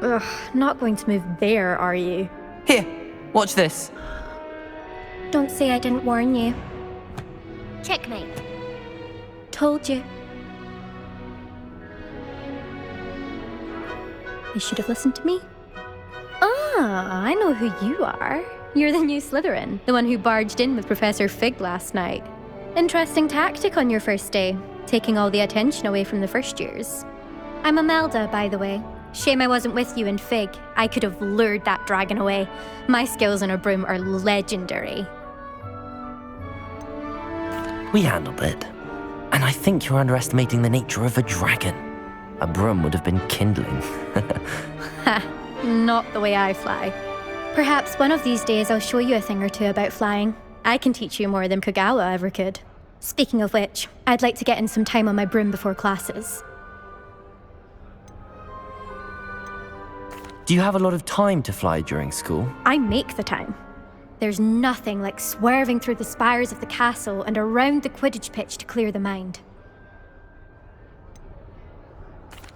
Ugh, not going to move there, are you? Here, watch this. Don't say I didn't warn you. Checkmate. Told you. You should have listened to me. Ah, I know who you are. You're the new Slytherin, the one who barged in with Professor Fig last night. Interesting tactic on your first day, taking all the attention away from the first years. I'm Imelda, by the way. Shame I wasn't with you in Fig. I could have lured that dragon away. My skills on a broom are legendary. We handled it. And I think you're underestimating the nature of a dragon. A broom would have been kindling. Ha, not the way I fly. Perhaps one of these days I'll show you a thing or two about flying. I can teach you more than Kogawa ever could. Speaking of which, I'd like to get in some time on my broom before classes. Do you have a lot of time to fly during school? I make the time. There's nothing like swerving through the spires of the castle and around the Quidditch pitch to clear the mind.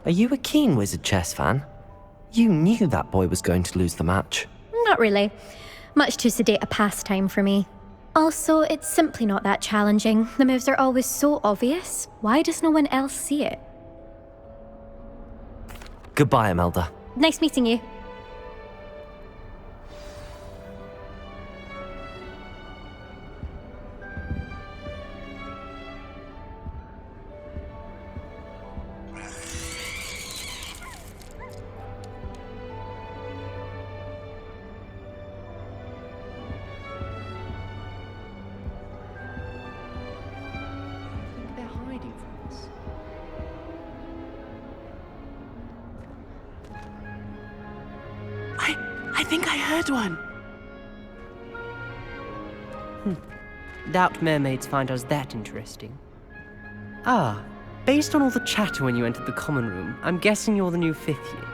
Are you a keen Wizard chess fan? You knew that boy was going to lose the match. Not really. Much too sedate a pastime for me. Also, it's simply not that challenging. The moves are always so obvious. Why does no one else see it? Goodbye, Imelda. Nice meeting you. I think I heard one. Doubt mermaids find us that interesting. Ah, based on all the chatter when you entered the common room, I'm guessing you're the new 5th year.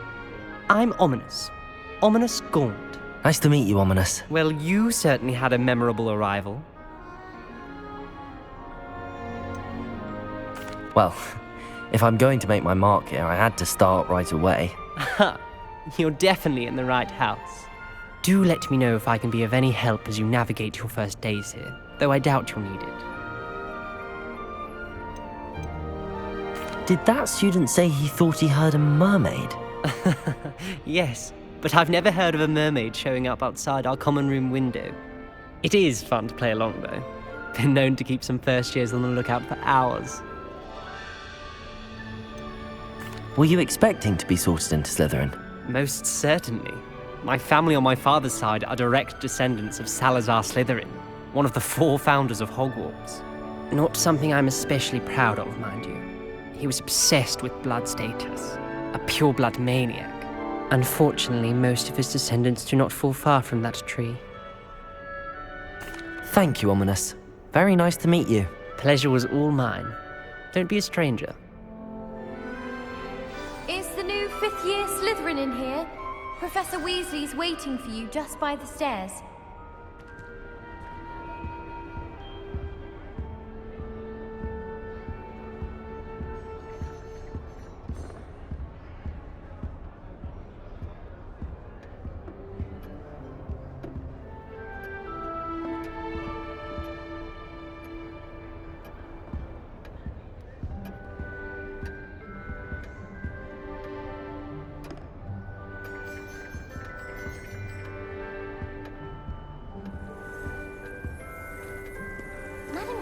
I'm Ominous. Ominous Gaunt. Nice to meet you, Ominous. Well, you certainly had a memorable arrival. Well, if I'm going to make my mark here, I had to start right away. Ha! You're definitely in the right house. Do let me know if I can be of any help as you navigate your first days here, though I doubt you'll need it. Did that student say he thought he heard a mermaid? Yes, but I've never heard of a mermaid showing up outside our common room window. It is fun to play along, though. Been known to keep some first years on the lookout for hours. Were you expecting to be sorted into Slytherin? Most certainly. My family on my father's side are direct descendants of Salazar Slytherin, one of the 4 founders of Hogwarts. Not something I'm especially proud of, mind you. He was obsessed with blood status, a pure-blood maniac. Unfortunately, most of his descendants do not fall far from that tree. Thank you, Ominous. Very nice to meet you. Pleasure was all mine. Don't be a stranger. Is the new 5th year Slytherin in here? Professor Weasley's waiting for you just by the stairs.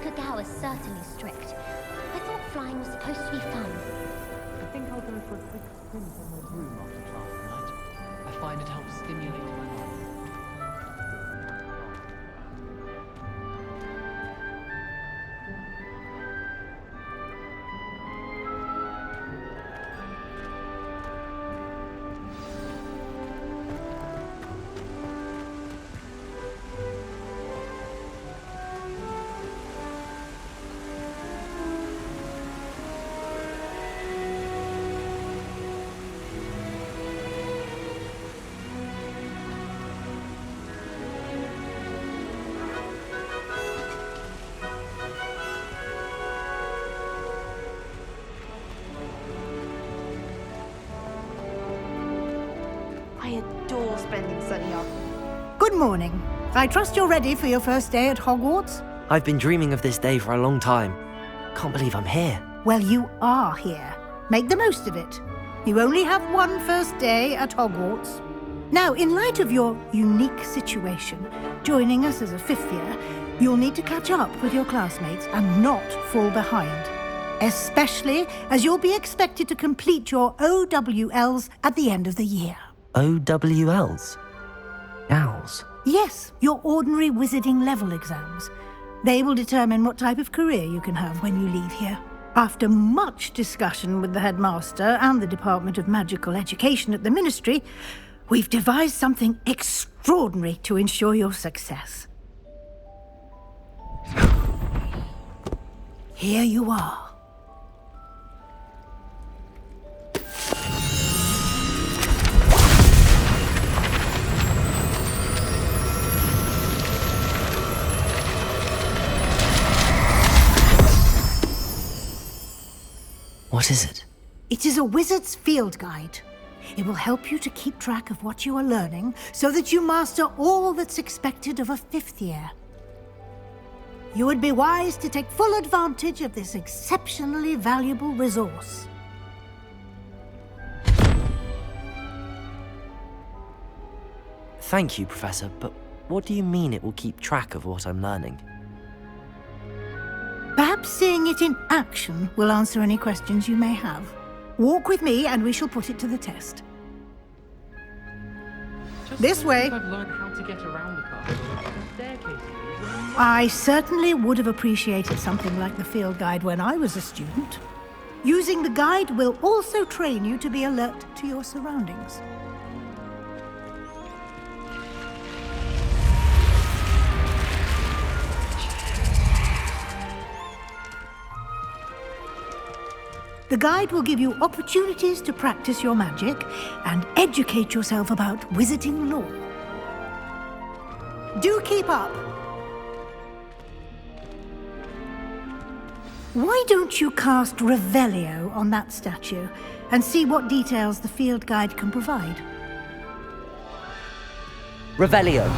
Kogawa's certainly strict. I thought flying was supposed to be fun. I think I'll go for a quick sprint on my broom after class tonight. I find it helps stimulate my mind. you're spending sunny up. Good morning. I trust you're ready for your first day at Hogwarts? I've been dreaming of this day for a long time. Can't believe I'm here. Well, you are here. Make the most of it. You only have one first day at Hogwarts. Now, in light of your unique situation, joining us as a fifth year, you'll need to catch up with your classmates and not fall behind. Especially as you'll be expected to complete your OWLs at the end of the year. OWLs? Owls? Yes, your ordinary wizarding level exams. They will determine what type of career you can have when you leave here. After much discussion with the headmaster and the Department of Magical Education at the Ministry, we've devised something extraordinary to ensure your success. Here you are. What is it? It is a wizard's field guide. It will help you to keep track of what you are learning so that you master all that's expected of a fifth year. You would be wise to take full advantage of this exceptionally valuable resource. Thank you, Professor, but what do you mean it will keep track of what I'm learning? Perhaps seeing it in action will answer any questions you may have. Walk with me and we shall put it to the test. This way. I've learned how to get around the castle. Staircases. I certainly would have appreciated something like the field guide when I was a student. Using the guide will also train you to be alert to your surroundings. The guide will give you opportunities to practice your magic and educate yourself about wizarding lore. Do keep up! Why don't you cast Revelio on that statue and see what details the field guide can provide? Revelio!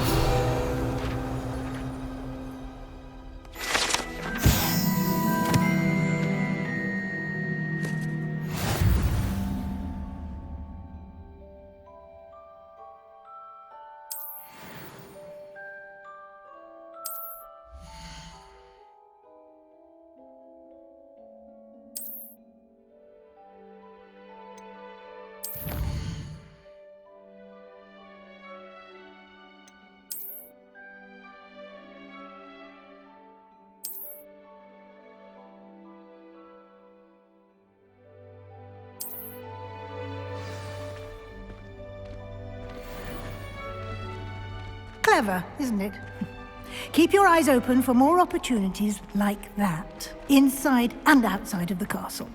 Clever, isn't it? Keep your eyes open for more opportunities like that, inside and outside of the castle.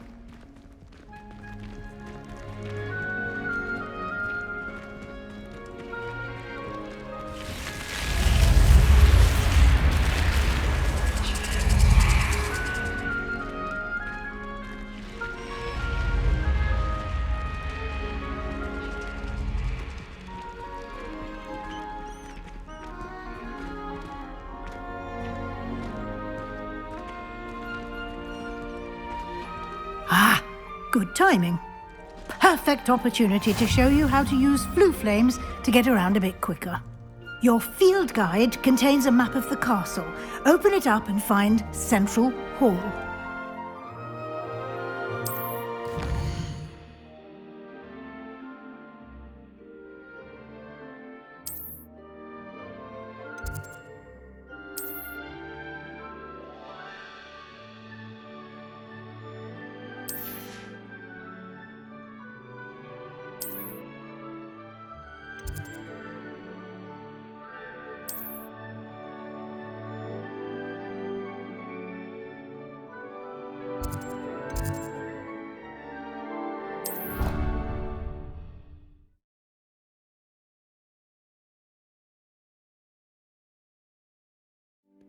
Good timing. Perfect opportunity to show you how to use flue flames to get around a bit quicker. Your field guide contains a map of the castle. Open it up and find Central Hall.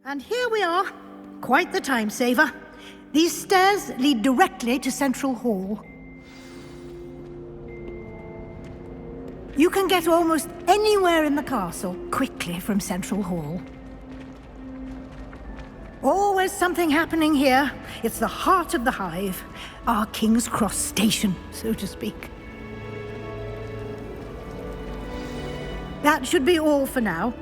And here we are. Quite the time saver. These stairs lead directly to Central Hall. You can get almost anywhere in the castle quickly from Central Hall. Always something happening here. It's the heart of the hive. Our King's Cross station, so to speak. That should be all for now.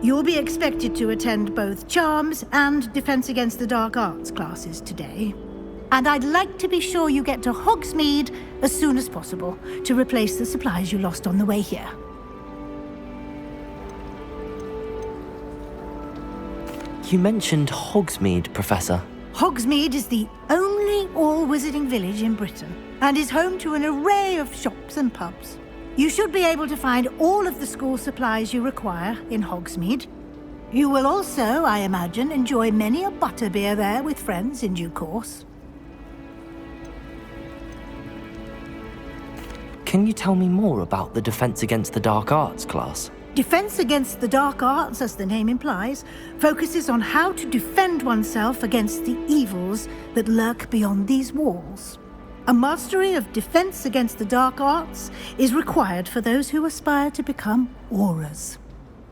You'll be expected to attend both Charms and Defense Against the Dark Arts classes today. And I'd like to be sure you get to Hogsmeade as soon as possible to replace the supplies you lost on the way here. You mentioned Hogsmeade, Professor. Hogsmeade is the only all-wizarding village in Britain and is home to an array of shops and pubs. You should be able to find all of the school supplies you require in Hogsmeade. You will also, I imagine, enjoy many a butterbeer there with friends in due course. Can you tell me more about the Defense Against the Dark Arts class? Defense Against the Dark Arts, as the name implies, focuses on how to defend oneself against the evils that lurk beyond these walls. A mastery of Defense Against the Dark Arts is required for those who aspire to become Aurors.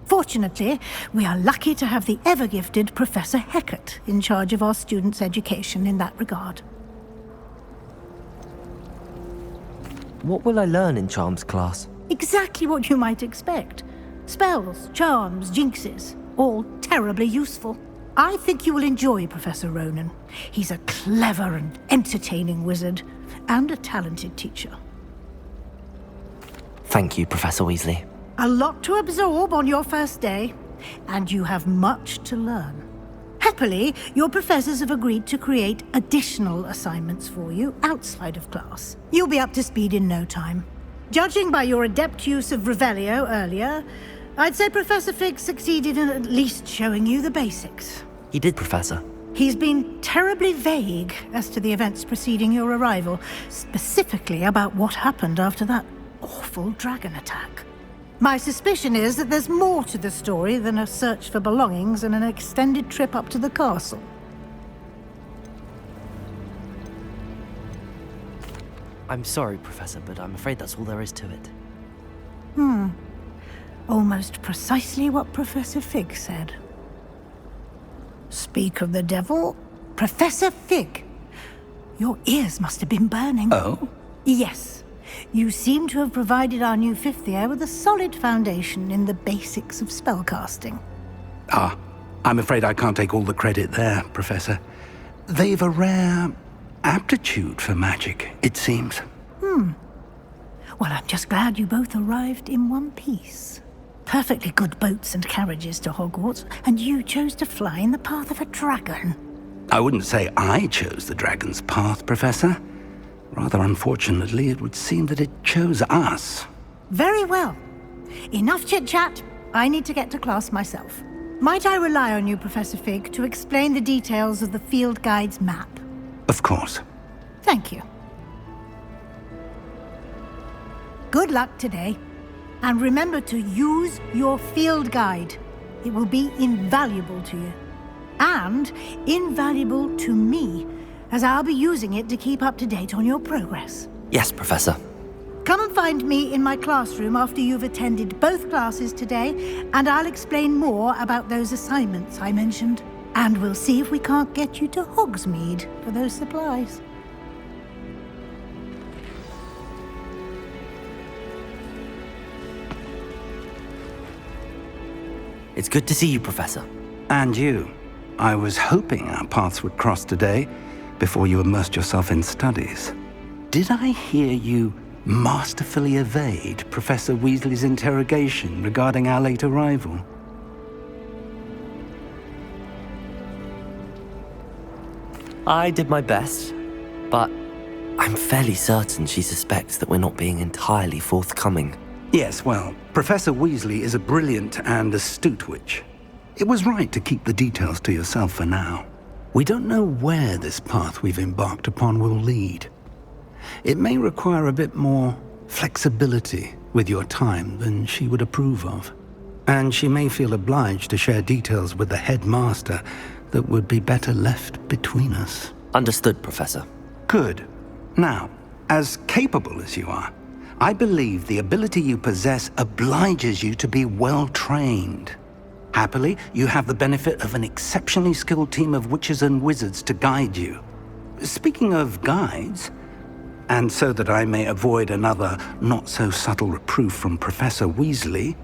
Fortunately, we are lucky to have the ever-gifted Professor Hecat in charge of our students' education in that regard. What will I learn in Charms class? Exactly what you might expect. Spells, charms, jinxes, all terribly useful. I think you will enjoy Professor Ronen. He's a clever and entertaining wizard, and a talented teacher. Thank you, Professor Weasley. A lot to absorb on your first day, and you have much to learn. Happily, your professors have agreed to create additional assignments for you outside of class. You'll be up to speed in no time. Judging by your adept use of Revelio earlier, I'd say Professor Fig succeeded in at least showing you the basics. He did, Professor. He's been terribly vague as to the events preceding your arrival, specifically about what happened after that awful dragon attack. My suspicion is that there's more to the story than a search for belongings and an extended trip up to the castle. I'm sorry, Professor, but I'm afraid that's all there is to it. Almost precisely what Professor Fig said. Speak of the devil, Professor Fig. Your ears must have been burning. Oh? Yes. You seem to have provided our new fifth year with a solid foundation in the basics of spellcasting. Ah, I'm afraid I can't take all the credit there, Professor. They've a rare aptitude for magic, it seems. Well, I'm just glad you both arrived in one piece. Perfectly good boats and carriages to Hogwarts, and you chose to fly in the path of a dragon. I wouldn't say I chose the dragon's path, Professor. Rather unfortunately, it would seem that it chose us. Very well. Enough chit-chat. I need to get to class myself. Might I rely on you, Professor Fig, to explain the details of the field guide's map? Of course. Thank you. Good luck today. And remember to use your field guide. It will be invaluable to you. And invaluable to me, as I'll be using it to keep up to date on your progress. Yes, Professor. Come and find me in my classroom after you've attended both classes today, and I'll explain more about those assignments I mentioned. And we'll see if we can't get you to Hogsmeade for those supplies. It's good to see you, Professor. And you. I was hoping our paths would cross today, before you immersed yourself in studies. Did I hear you masterfully evade Professor Weasley's interrogation regarding our late arrival? I did my best, but I'm fairly certain she suspects that we're not being entirely forthcoming. Yes, well, Professor Weasley is a brilliant and astute witch. It was right to keep the details to yourself for now. We don't know where this path we've embarked upon will lead. It may require a bit more flexibility with your time than she would approve of. And she may feel obliged to share details with the headmaster that would be better left between us. Understood, Professor. Good. Now, as capable as you are, I believe the ability you possess obliges you to be well trained. Happily, you have the benefit of an exceptionally skilled team of witches and wizards to guide you. Speaking of guides, and so that I may avoid another not-so-subtle reproof from Professor Weasley,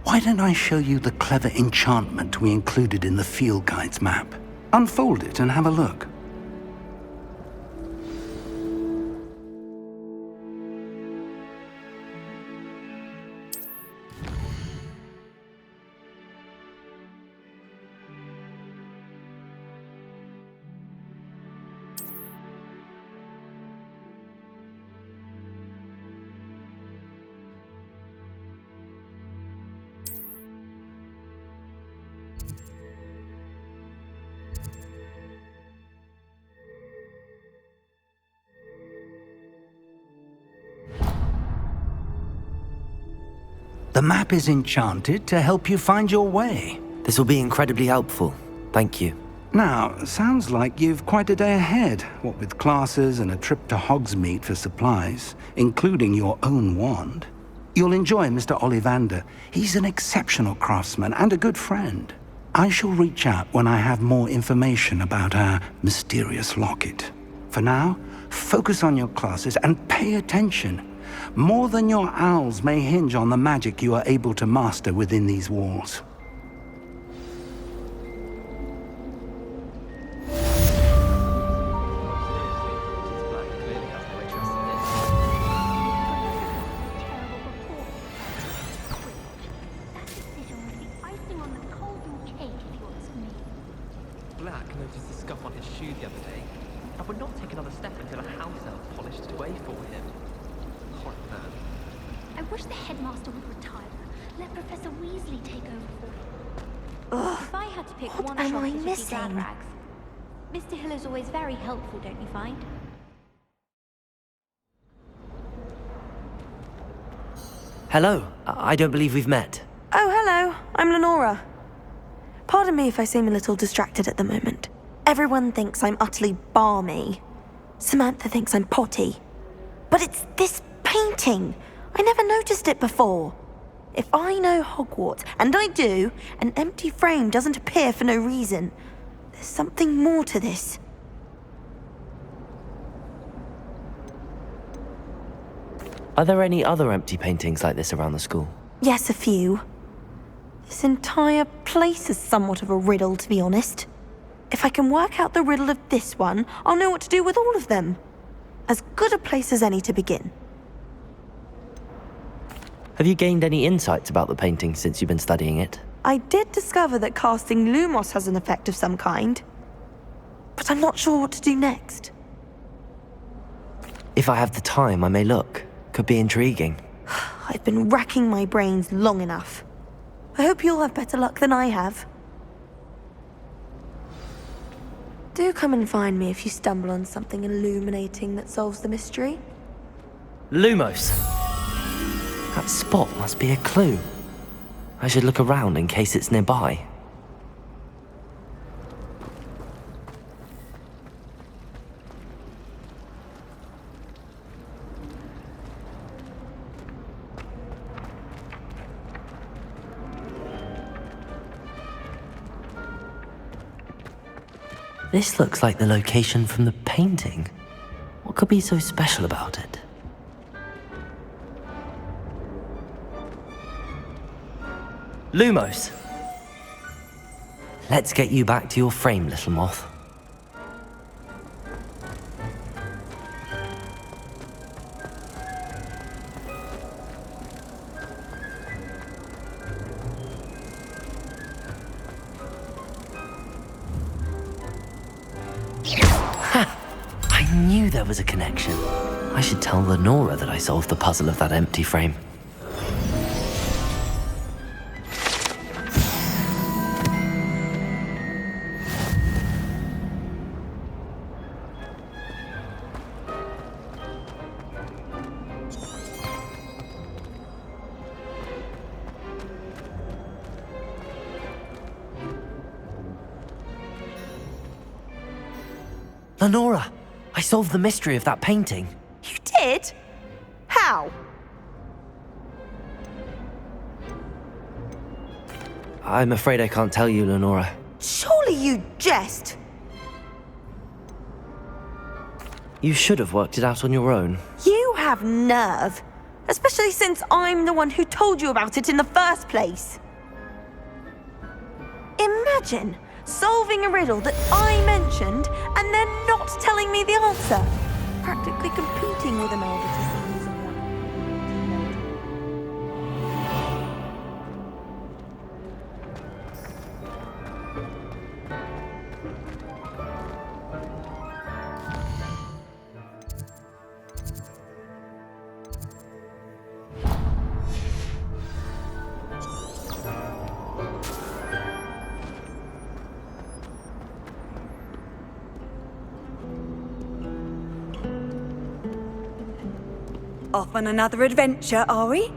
why don't I show you the clever enchantment we included in the field guide's map? Unfold it and have a look. The map is enchanted to help you find your way. This will be incredibly helpful. Thank you. Now, sounds like you've quite a day ahead, what with classes and a trip to Hogsmeade for supplies, including your own wand. You'll enjoy Mr. Ollivander. He's an exceptional craftsman and a good friend. I shall reach out when I have more information about our mysterious locket. For now, focus on your classes and pay attention. More than your owls may hinge on the magic you are able to master within these walls. Black noticed the scuff on his shoe the other day, and would not take another step until a house elf polished it away for him. Horrid man. I wish the headmaster would retire. Let Professor Weasley take over for him. Ugh, If I had to pick what one am shop, I it would be missing? Glad Rags. Mr. Hill is always very helpful, don't you find? Hello. I don't believe we've met. Oh, hello. I'm Lenora. Pardon me if I seem a little distracted at the moment. Everyone thinks I'm utterly balmy. Samantha thinks I'm potty. But it's this painting. I never noticed it before. If I know Hogwarts, and I do, an empty frame doesn't appear for no reason. There's something more to this. Are there any other empty paintings like this around the school? Yes, a few. This entire place is somewhat of a riddle, to be honest. If I can work out the riddle of this one, I'll know what to do with all of them. As good a place as any to begin. Have you gained any insights about the painting since you've been studying it? I did discover that casting Lumos has an effect of some kind. But I'm not sure what to do next. If I have the time, I may look. Could be intriguing. I've been racking my brains long enough. I hope you'll have better luck than I have. Do come and find me if you stumble on something illuminating that solves the mystery. Lumos! That spot must be a clue. I should look around in case it's nearby. This looks like the location from the painting. What could be so special about it? Lumos! Let's get you back to your frame, little moth. I knew there was a connection. I should tell Lenora that I solved the puzzle of that empty frame. Lenora, I solved the mystery of that painting. You did? How? I'm afraid I can't tell you, Lenora. Surely you jest. You should have worked it out on your own. You have nerve. Especially since I'm the one who told you about it in the first place. Imagine solving a riddle that I mentioned and then not telling me the answer. Practically competing with an elder to see who's in one. Off on another adventure, are we?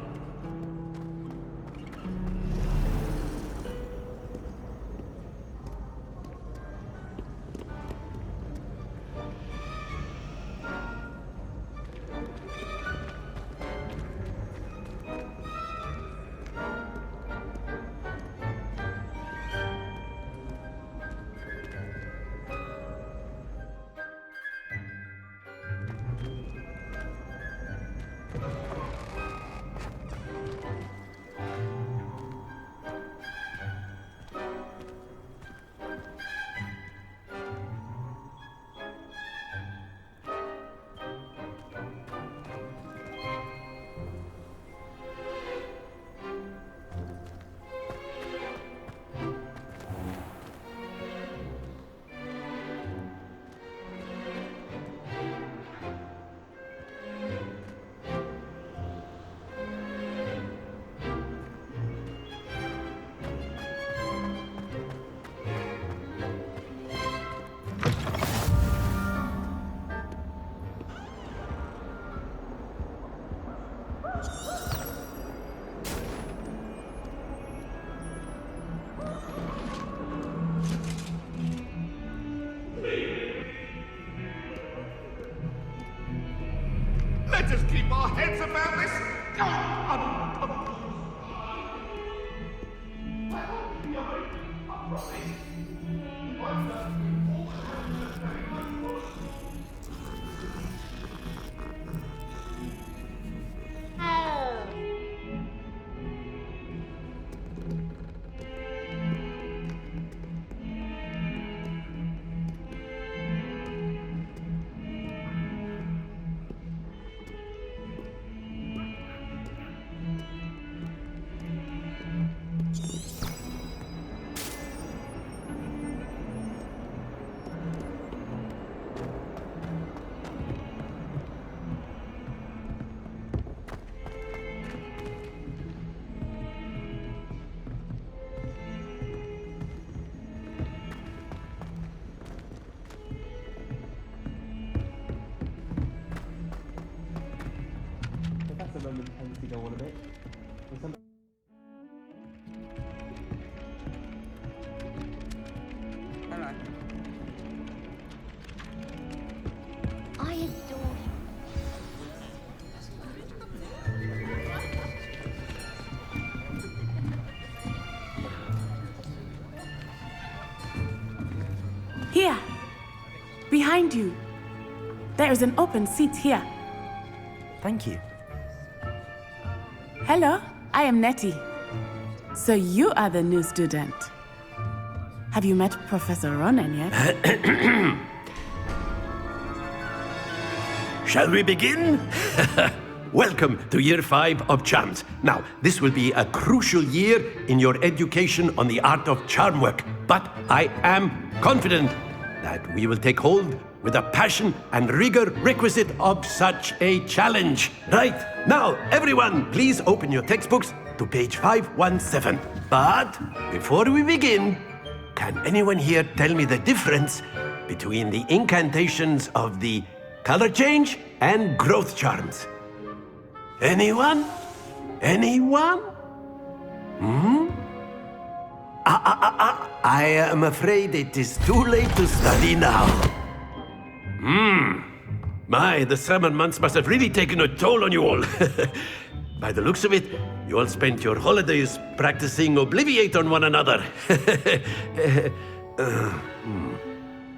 Let us keep our heads about this. Professor Ronen tends to go on a bit. I adore him. Here! Behind you! There is an open seat here. Thank you. Hello, I am Nettie. So you are the new student. Have you met Professor Ronen yet? Shall we begin? Welcome to Year 5 of Charms. Now, this will be a crucial year in your education on the art of charm work, but I am confident that we will take hold with the passion and rigor requisite of such a challenge. Right, now, everyone, please open your textbooks to page 517. But before we begin, can anyone here tell me the difference between the incantations of the color change and growth charms? Anyone? Anyone? I am afraid it is too late to study now. My, the summer months must have really taken a toll on you all. By the looks of it, You all spent your holidays practicing Obliviate on one another.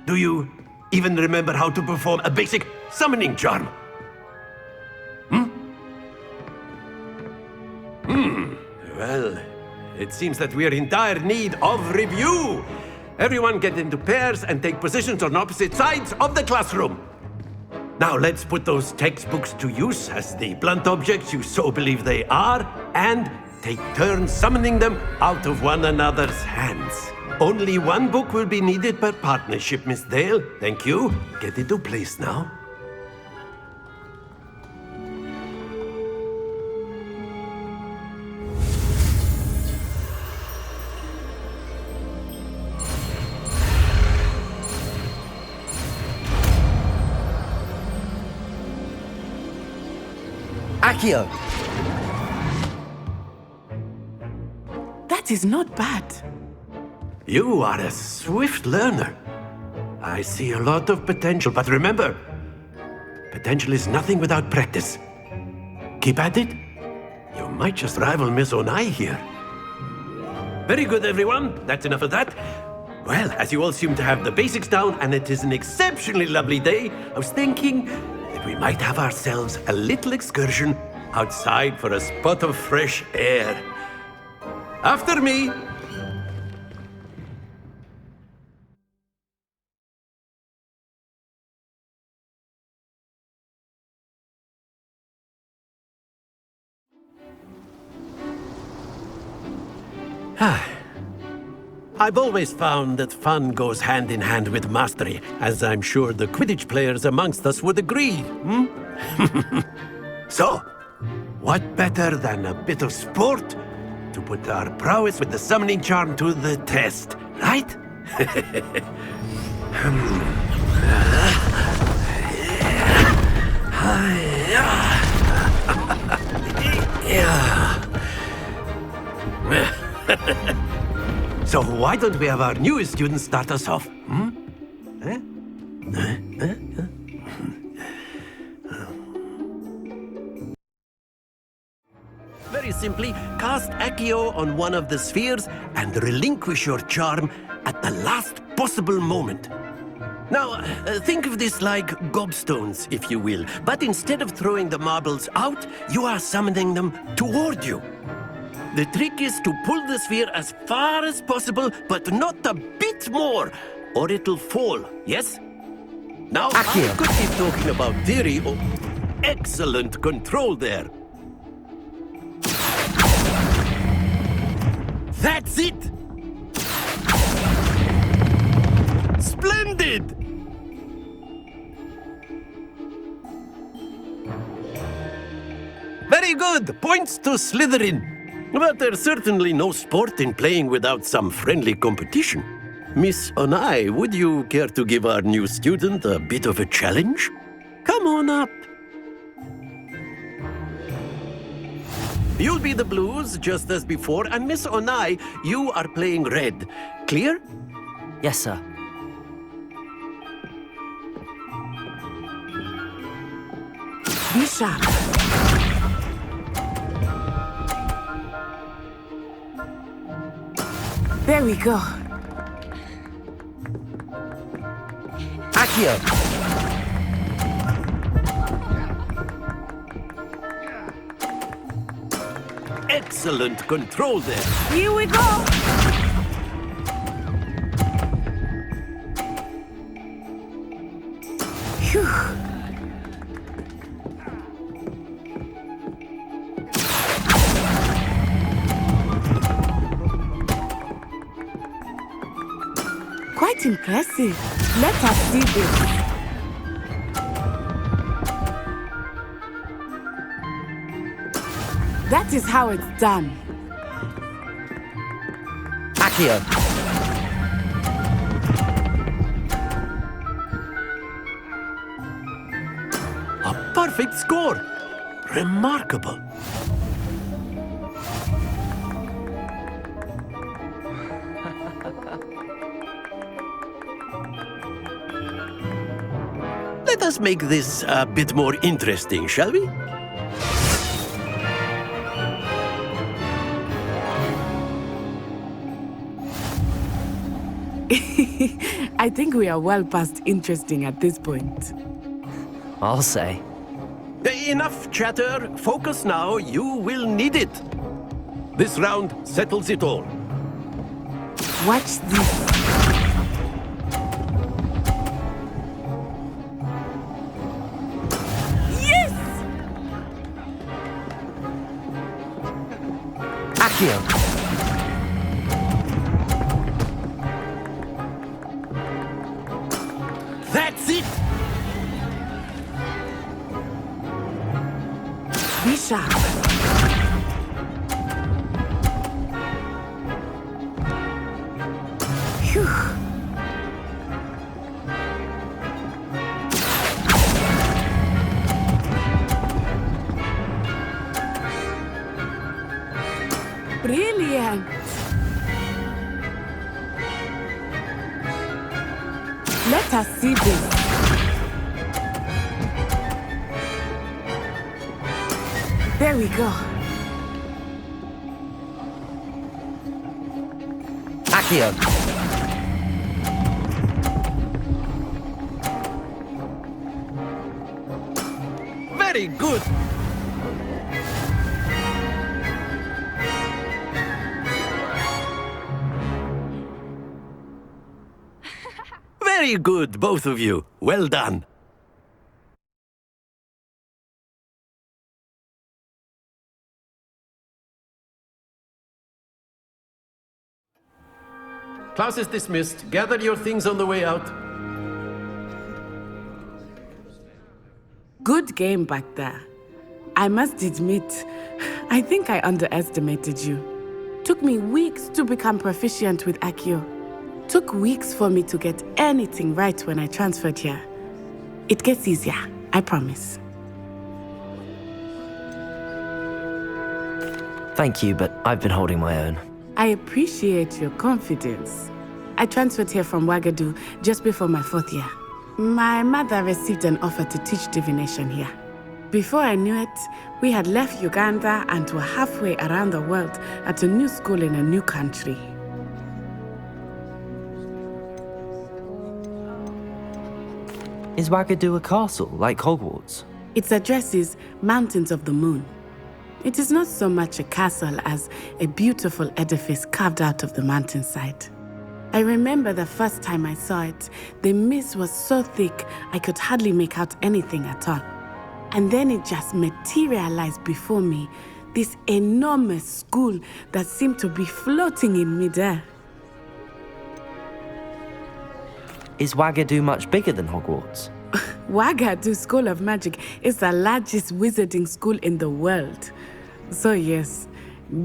Do you even remember how to perform a basic summoning charm? Well, it seems that we are in dire need of review. Everyone get into pairs and take positions on opposite sides of the classroom. Now let's put those textbooks to use as the blunt objects you so believe they are, and take turns summoning them out of one another's hands. Only one book will be needed per partnership, Miss Dale. Thank you. Get into place now. Accio! That is not bad. You are a swift learner. I see a lot of potential, but remember, potential is nothing without practice. Keep at it. You might just rival Miss Onai here. Very good, everyone. That's enough of that. Well, as you all seem to have the basics down, and it is an exceptionally lovely day, I was thinking that we might have ourselves a little excursion outside for a spot of fresh air. After me. I've always found that fun goes hand in hand with mastery, as I'm sure the Quidditch players amongst us would agree. So, what better than a bit of sport to put our prowess with the summoning charm to the test, right? So why don't we have our newest student start us off? Very simply, cast Accio on one of the spheres and relinquish your charm at the last possible moment. Now, think of this like gobstones, if you will, but instead of throwing the marbles out, you are summoning them toward you. The trick is to pull the sphere as far as possible, but not a bit more, or it'll fall, yes? Now, Accio. I could keep talking about theory. Oh, excellent control there. That's it! Splendid! Very good! Points to Slytherin. But there's certainly no sport in playing without some friendly competition. Miss Onai, would you care to give our new student a bit of a challenge? Come on up. You'll be the blues, just as before, and Miss Onai, you are playing red. Clear? Yes, sir. Be sharp. There we go. Accio! Excellent control there. Here we go. Phew. Quite impressive. Let us see this. That is how it's done. Accio! A perfect score. Remarkable. Let us make this a bit more interesting, shall we? I think we are well past interesting at this point. I'll say. Enough chatter. Focus now. You will need it. This round settles it all. Watch this. Yes! Accio! That's it! Be sharp. Phew. Brilliant. Let us see this. There we go. Accio! Very good! Very good, both of you. Well done. Class is dismissed. Gather your things on the way out. Good game back there. I must admit, I think I underestimated you. Took me weeks to become proficient with Accio. Took weeks for me to get anything right when I transferred here. It gets easier, I promise. Thank you, but I've been holding my own. I appreciate your confidence. I transferred here from Ouagadougou just before my 4th year. My mother received an offer to teach divination here. Before I knew it, we had left Uganda and were halfway around the world at a new school in a new country. Is Ouagadougou a castle, like Hogwarts? Its address is Mountains of the Moon. It is not so much a castle as a beautiful edifice carved out of the mountainside. I remember the first time I saw it, the mist was so thick I could hardly make out anything at all. And then it just materialized before me, this enormous school that seemed to be floating in midair. Is Ouagadougou much bigger than Hogwarts? Ouagadougou School of Magic is the largest wizarding school in the world. So yes,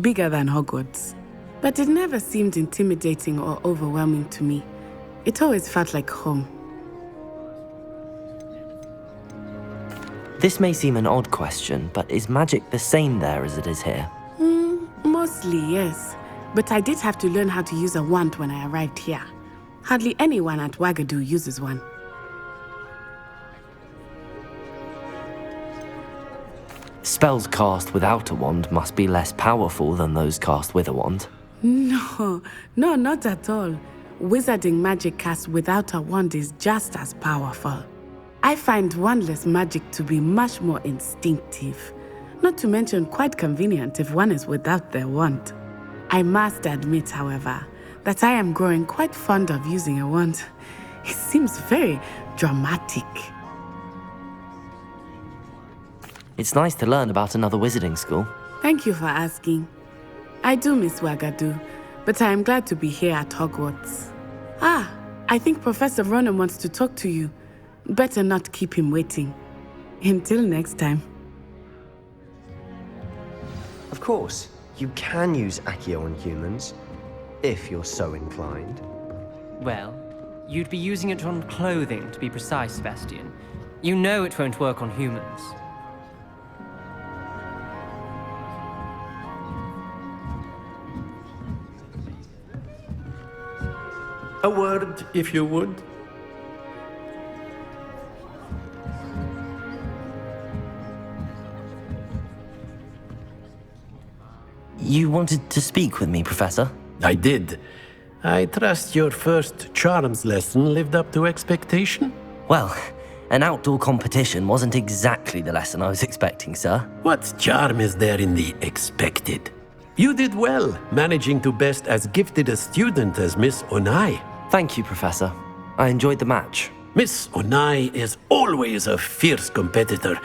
bigger than Hogwarts. But it never seemed intimidating or overwhelming to me. It always felt like home. This may seem an odd question, but is magic the same there as it is here? Mostly, yes. But I did have to learn how to use a wand when I arrived here. Hardly anyone at Ouagadougou uses one. Spells cast without a wand must be less powerful than those cast with a wand. No, not at all. Wizarding magic cast without a wand is just as powerful. I find wandless magic to be much more instinctive. Not to mention quite convenient if one is without their wand. I must admit, however, that I am growing quite fond of using a wand. It seems very dramatic. It's nice to learn about another wizarding school. Thank you for asking. I do miss Ouagadougou, but I am glad to be here at Hogwarts. I think Professor Ronen wants to talk to you. Better not keep him waiting. Until next time. Of course, you can use Accio on humans, if you're so inclined. Well, you'd be using it on clothing, to be precise, Sebastian. You know it won't work on humans. A word, if you would. You wanted to speak with me, Professor? I did. I trust your first charms lesson lived up to expectation? Well, an outdoor competition wasn't exactly the lesson I was expecting, sir. What charm is there in the expected? You did well, managing to best as gifted a student as Miss Onai. Thank you, Professor. I enjoyed the match. Miss Onai is always a fierce competitor,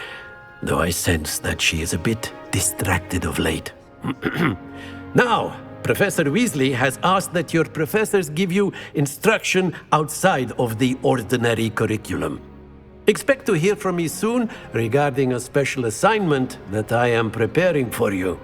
though I sense that she is a bit distracted of late. Now, Professor Weasley has asked that your professors give you instruction outside of the ordinary curriculum. Expect to hear from me soon regarding a special assignment that I am preparing for you.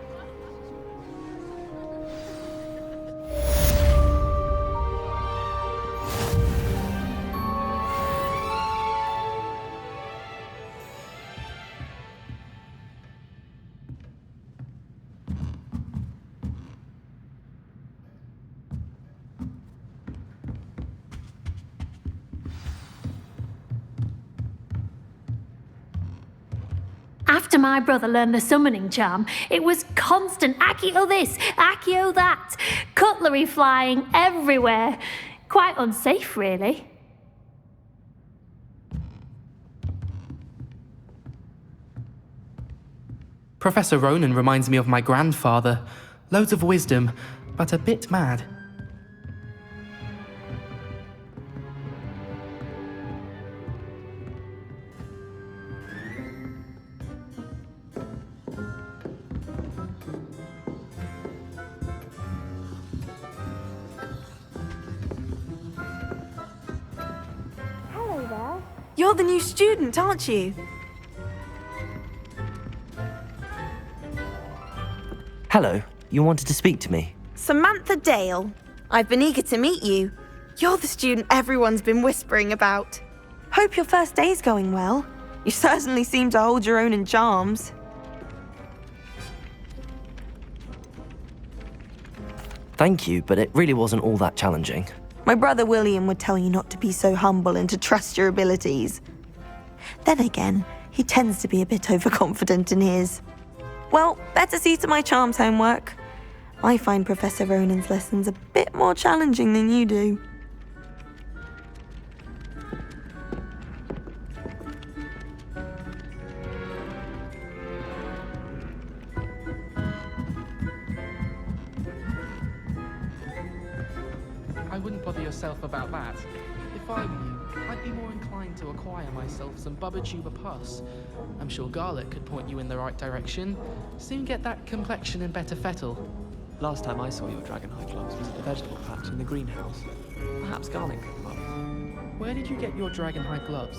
After my brother learned the summoning charm, it was constant Accio this, Accio that, cutlery flying everywhere. Quite unsafe, really. Professor Ronen reminds me of my grandfather. Loads of wisdom, but a bit mad. You're the new student, aren't you? Hello, you wanted to speak to me? Samantha Dale. I've been eager to meet you. You're the student everyone's been whispering about. Hope your first day's going well. You certainly seem to hold your own in charms. Thank you, but it really wasn't all that challenging. My brother William would tell you not to be so humble and to trust your abilities. Then again, he tends to be a bit overconfident in his. Well, better see to my charms homework. I find Professor Ronen's lessons a bit more challenging than you do. I wouldn't bother yourself about that. If I were you, I'd be more inclined to acquire myself some Bubba pus. I'm sure garlic could point you in the right direction. Soon get that complexion in better fettle. Last time I saw your dragonhide gloves was at the vegetable patch in the greenhouse. Perhaps garlic could help. Where did you get your dragonhide gloves?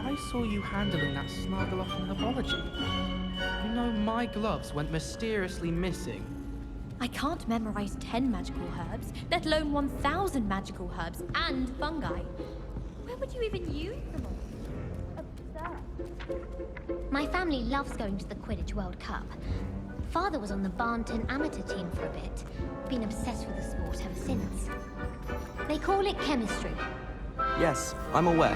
I saw you handling that snuggle off in herbology. You know, my gloves went mysteriously missing. I can't memorize 10 magical herbs, let alone 1,000 magical herbs and fungi. Where would you even use them all? Absurd. My family loves going to the Quidditch World Cup. Father was on the Barnton amateur team for a bit. Been obsessed with the sport ever since. They call it chemistry. Yes, I'm aware.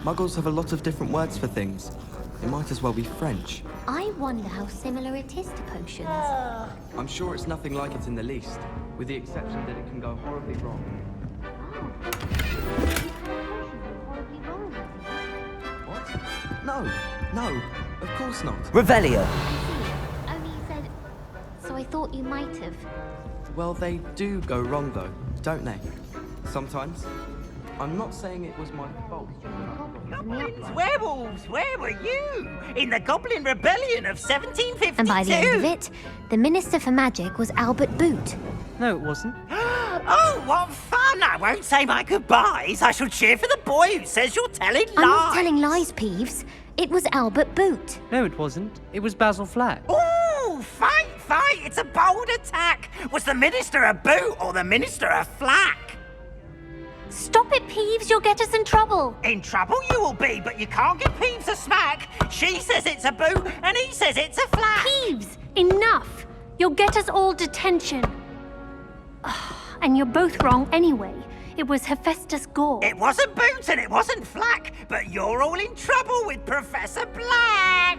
Muggles have a lot of different words for things. It might as well be French. I wonder how similar it is to potions. I'm sure it's nothing like it in the least, with the exception that it can go horribly wrong. What? No, of course not. Revelio! Only you said... So I thought you might have. Well, they do go wrong though, don't they? Sometimes. I'm not saying it was my fault. Goblins, werewolves, where were you? In the Goblin Rebellion of 1752? And by the end of it, the Minister for Magic was Albert Boot. No, it wasn't. Oh, what fun! I won't say my goodbyes. I shall cheer for the boy who says you're telling lies. I'm not telling lies, Peeves. It was Albert Boot. No, it wasn't. It was Basil Flack. Ooh, fight! It's a bold attack. Was the Minister a boot or the Minister a flack? Stop it, Peeves. You'll get us in trouble. In trouble you will be, but you can't give Peeves a smack. She says it's a boot, and he says it's a flack. Peeves, enough. You'll get us all detention. And you're both wrong anyway. It was Hephaestus Gore. It wasn't boot and it wasn't flack, but you're all in trouble with Professor Black.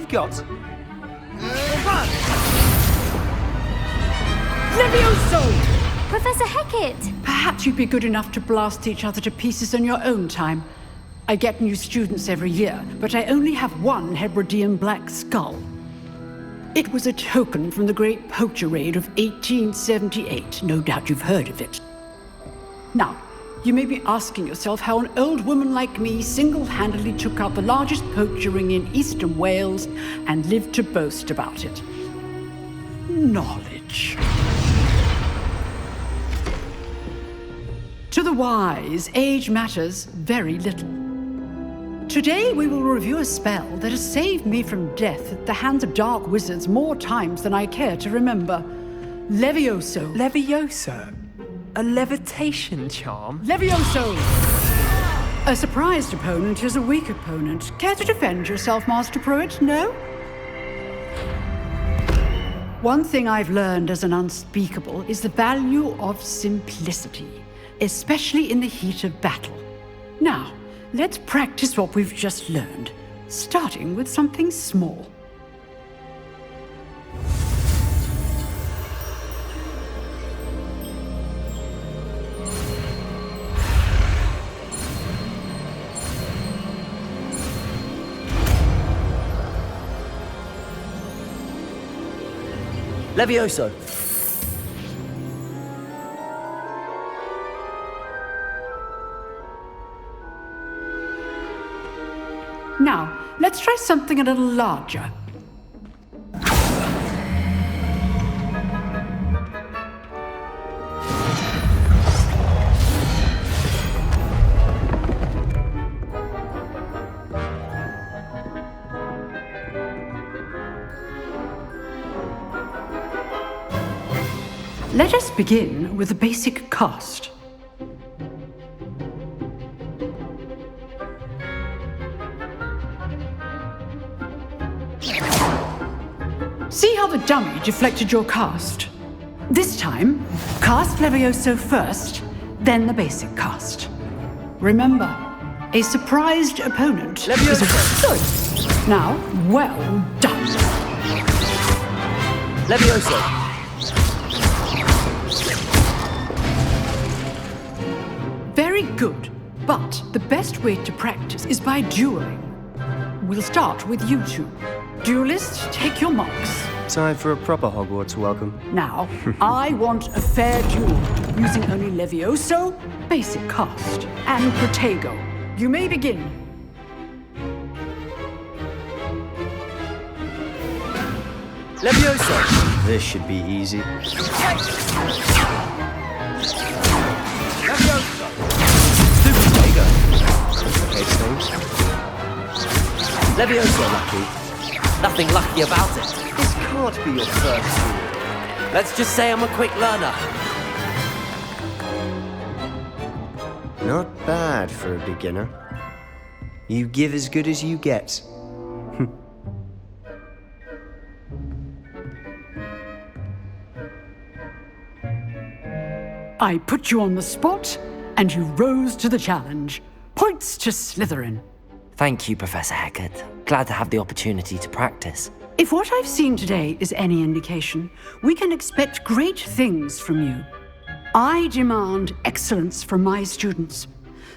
we've got... Levioso! Professor Hecat! Perhaps you'd be good enough to blast each other to pieces in your own time. I get new students every year, but I only have one Hebridean black skull. It was a token from the Great Poacher Raid of 1878. No doubt you've heard of it. Now, you may be asking yourself how an old woman like me single-handedly took out the largest poacher ring in eastern Wales and lived to boast about it. Knowledge. To the wise, age matters very little. Today we will review a spell that has saved me from death at the hands of dark wizards more times than I care to remember. Levioso. Levioso? A levitation charm? Levioso! A surprised opponent is a weak opponent. Care to defend yourself, Master Pruitt? No? One thing I've learned as an unspeakable is the value of simplicity, especially in the heat of battle. Now, let's practice what we've just learned, starting with something small. Levioso! Now, let's try something a little larger. Let us begin with the basic cast. See how the dummy deflected your cast? This time, cast Levioso first, then the basic cast. Remember, a surprised opponent Levioso! Good. Now, well done. Levioso! Very good, but the best way to practice is by dueling. We'll start with you two. Duelist, take your marks. Time for a proper Hogwarts welcome. Now, I want a fair duel, using only Levioso, basic cast, and Protego. You may begin. Levioso! This should be easy. Levioso! Stupid Protego! Complicates things. Levioso lucky. Nothing lucky about it. This can't be your first duel. Let's just say I'm a quick learner. Not bad for a beginner. You give as good as you get. I put you on the spot, and you rose to the challenge. Points to Slytherin. Thank you, Professor Hecat. Glad to have the opportunity to practice. If what I've seen today is any indication, we can expect great things from you. I demand excellence from my students.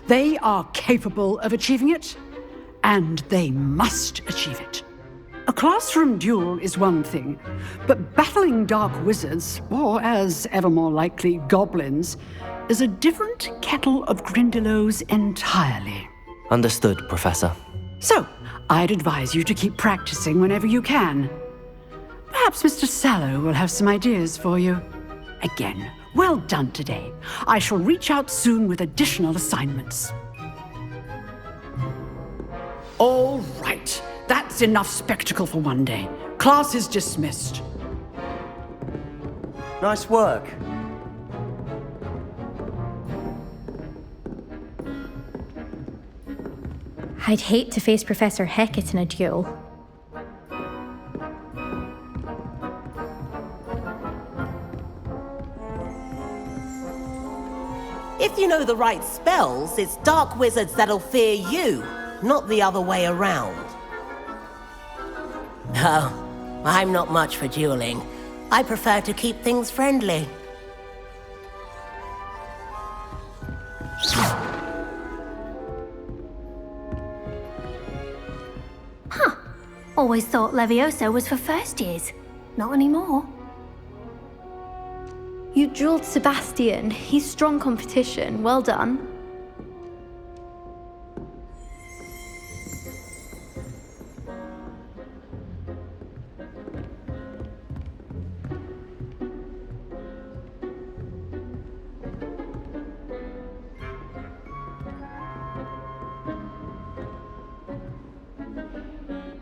They are capable of achieving it, and they must achieve it. A classroom duel is one thing, but battling dark wizards, or as ever more likely, goblins, is a different kettle of Grindylows entirely. Understood, Professor. So, I'd advise you to keep practicing whenever you can. Perhaps Mr. Sallow will have some ideas for you. Again, well done today. I shall reach out soon with additional assignments. All right. That's enough spectacle for one day. Class is dismissed. Nice work. I'd hate to face Professor Hecat in a duel. If you know the right spells, it's dark wizards that'll fear you, not the other way around. Oh, I'm not much for dueling. I prefer to keep things friendly. Huh. Always thought Levioso was for first years. Not anymore. You dueled Sebastian. He's strong competition. Well done.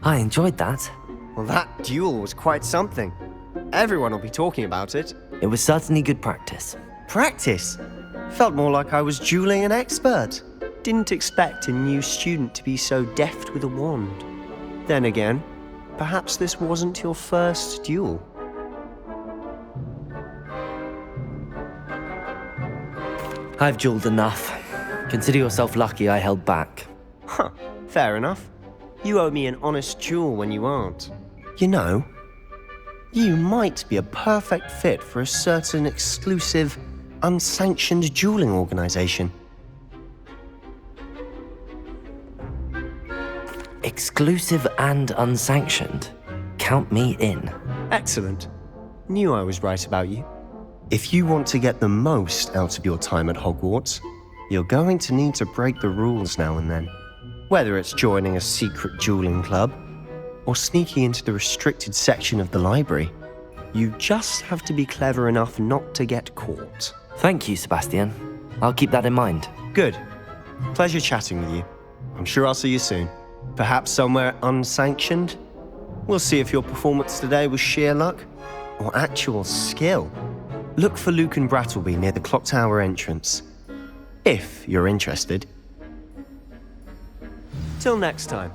I enjoyed that. Well, that duel was quite something. Everyone will be talking about it. It was certainly good practice. Practice? Felt more like I was dueling an expert. Didn't expect a new student to be so deft with a wand. Then again, perhaps this wasn't your first duel. I've dueled enough. Consider yourself lucky I held back. Huh, fair enough. You owe me an honest duel when you aren't. You know, you might be a perfect fit for a certain exclusive, unsanctioned dueling organization. Exclusive and unsanctioned? Count me in. Excellent. Knew I was right about you. If you want to get the most out of your time at Hogwarts, you're going to need to break the rules now and then. Whether it's joining a secret dueling club, or sneaking into the restricted section of the library, you just have to be clever enough not to get caught. Thank you, Sebastian. I'll keep that in mind. Good. Pleasure chatting with you. I'm sure I'll see you soon. Perhaps somewhere unsanctioned? We'll see if your performance today was sheer luck or actual skill. Look for Luke and Brattleby near the clock tower entrance, if you're interested. Till next time.